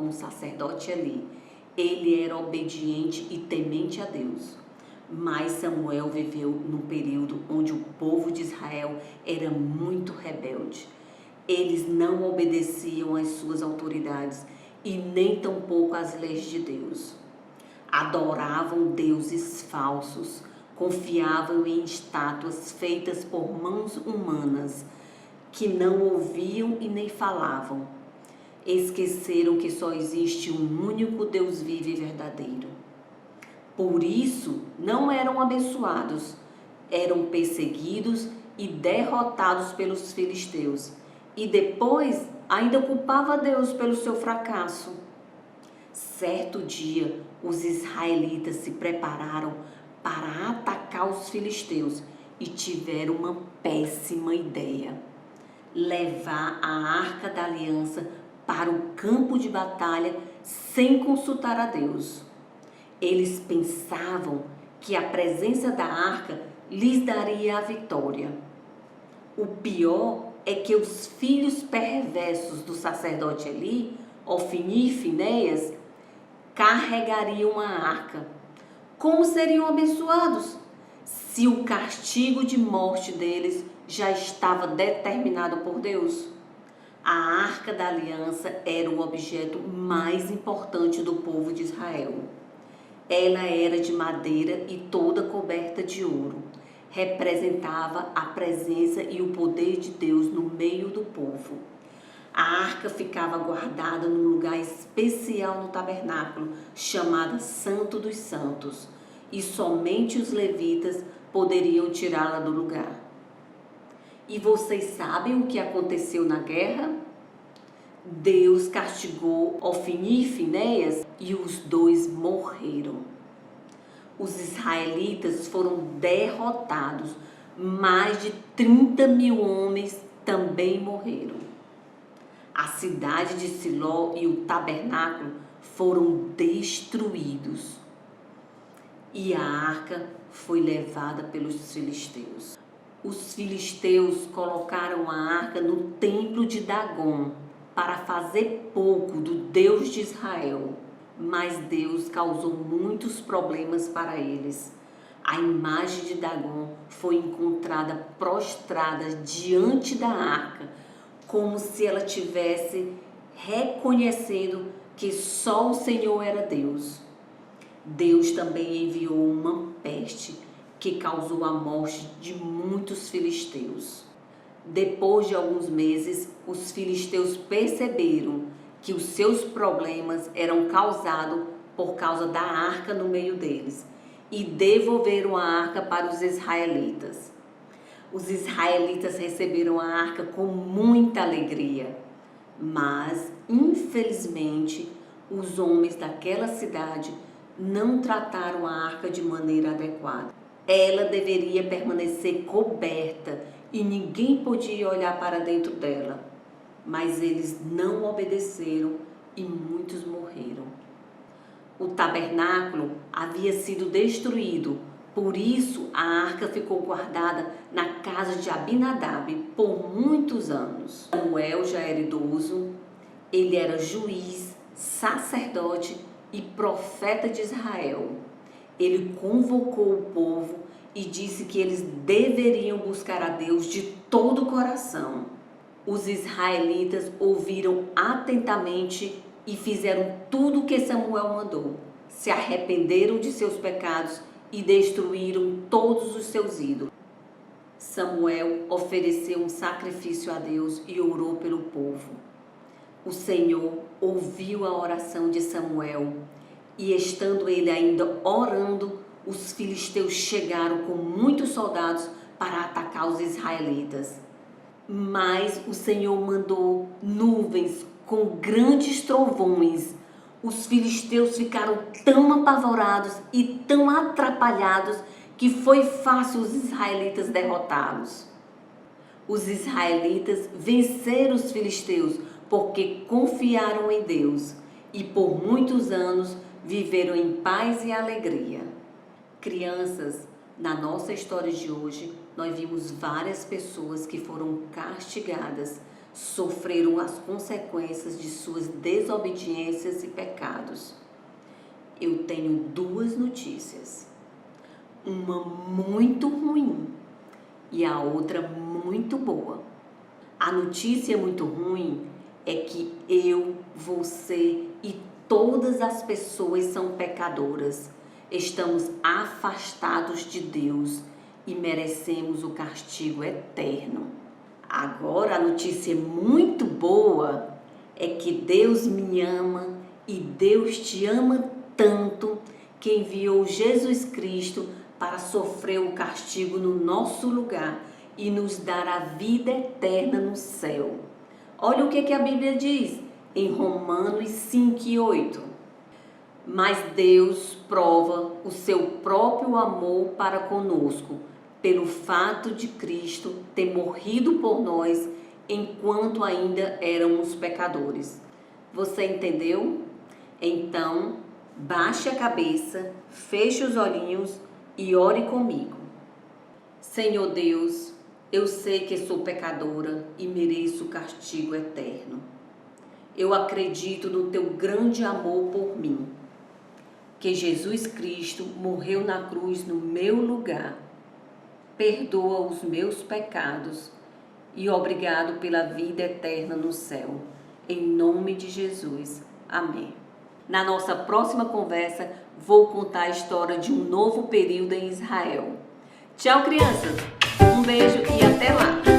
com o sacerdote Eli. Ele era obediente e temente a Deus. Mas Samuel viveu num período onde o povo de Israel era muito rebelde. Eles não obedeciam às suas autoridades e nem tampouco às leis de Deus. Adoravam deuses falsos, confiavam em estátuas feitas por mãos humanas, que não ouviam e nem falavam. Esqueceram que só existe um único Deus vivo e verdadeiro. Por isso, não eram abençoados, eram perseguidos e derrotados pelos filisteus. E depois, ainda culpava Deus pelo seu fracasso. Certo dia, os israelitas se prepararam para atacar os filisteus e tiveram uma péssima ideia: levar a Arca da Aliança para o campo de batalha sem consultar a Deus. Eles pensavam que a presença da arca lhes daria a vitória. O pior é que os filhos perversos do sacerdote Eli, Ofni e Finéias, carregariam a arca. Como seriam abençoados se o castigo de morte deles já estava determinado por Deus? A Arca da Aliança era o objeto mais importante do povo de Israel. Ela era de madeira e toda coberta de ouro. Representava a presença e o poder de Deus no meio do povo. A arca ficava guardada num lugar especial no tabernáculo, chamado Santo dos Santos, e somente os levitas poderiam tirá-la do lugar. E vocês sabem o que aconteceu na guerra? Deus castigou Ofni e Finéias e os dois morreram. Os israelitas foram derrotados. Mais de 30.000 homens também morreram. A cidade de Siló e o tabernáculo foram destruídos. E a arca foi levada pelos filisteus. Os filisteus colocaram a arca no templo de Dagom para fazer pouco do Deus de Israel. Mas Deus causou muitos problemas para eles. A imagem de Dagom foi encontrada prostrada diante da arca, como se ela tivesse reconhecendo que só o Senhor era Deus. Deus também enviou uma peste que causou a morte de muitos filisteus. Depois de alguns meses, os filisteus perceberam que os seus problemas eram causados por causa da arca no meio deles e devolveram a arca para os israelitas. Os israelitas receberam a arca com muita alegria, mas, infelizmente, os homens daquela cidade não trataram a arca de maneira adequada. Ela deveria permanecer coberta e ninguém podia olhar para dentro dela. Mas eles não obedeceram e muitos morreram. O tabernáculo havia sido destruído, por isso a arca ficou guardada na casa de Abinadab por muitos anos. Samuel já era idoso, ele era juiz, sacerdote e profeta de Israel. Ele convocou o povo e disse que eles deveriam buscar a Deus de todo o coração. Os israelitas ouviram atentamente e fizeram tudo o que Samuel mandou. Se arrependeram de seus pecados e destruíram todos os seus ídolos. Samuel ofereceu um sacrifício a Deus e orou pelo povo. O Senhor ouviu a oração de Samuel e, estando ele ainda orando, os filisteus chegaram com muitos soldados para atacar os israelitas. Mas o Senhor mandou nuvens com grandes trovões. Os filisteus ficaram tão apavorados e tão atrapalhados que foi fácil os israelitas derrotá-los. Os israelitas venceram os filisteus porque confiaram em Deus e por muitos anos viveram em paz e alegria. Crianças, na nossa história de hoje, nós vimos várias pessoas que foram castigadas sofreram as consequências de suas desobediências e pecados. Eu tenho duas notícias. Uma muito ruim e a outra muito boa. A notícia muito ruim é que eu, você e todas as pessoas são pecadoras. Estamos afastados de Deus e merecemos o castigo eterno. Agora, a notícia muito boa é que Deus me ama e Deus te ama tanto que enviou Jesus Cristo para sofrer o castigo no nosso lugar e nos dar a vida eterna no céu. Olha o que a Bíblia diz em Romanos 5:8. Mas Deus prova o seu próprio amor para conosco, pelo fato de Cristo ter morrido por nós enquanto ainda éramos pecadores. Você entendeu? Então, baixe a cabeça, feche os olhinhos e ore comigo. Senhor Deus, eu sei que sou pecadora e mereço o castigo eterno. Eu acredito no teu grande amor por mim, que Jesus Cristo morreu na cruz no meu lugar. Perdoa os meus pecados e obrigado pela vida eterna no céu. Em nome de Jesus. Amém. Na nossa próxima conversa, vou contar a história de um novo período em Israel. Tchau, crianças! Um beijo e até lá!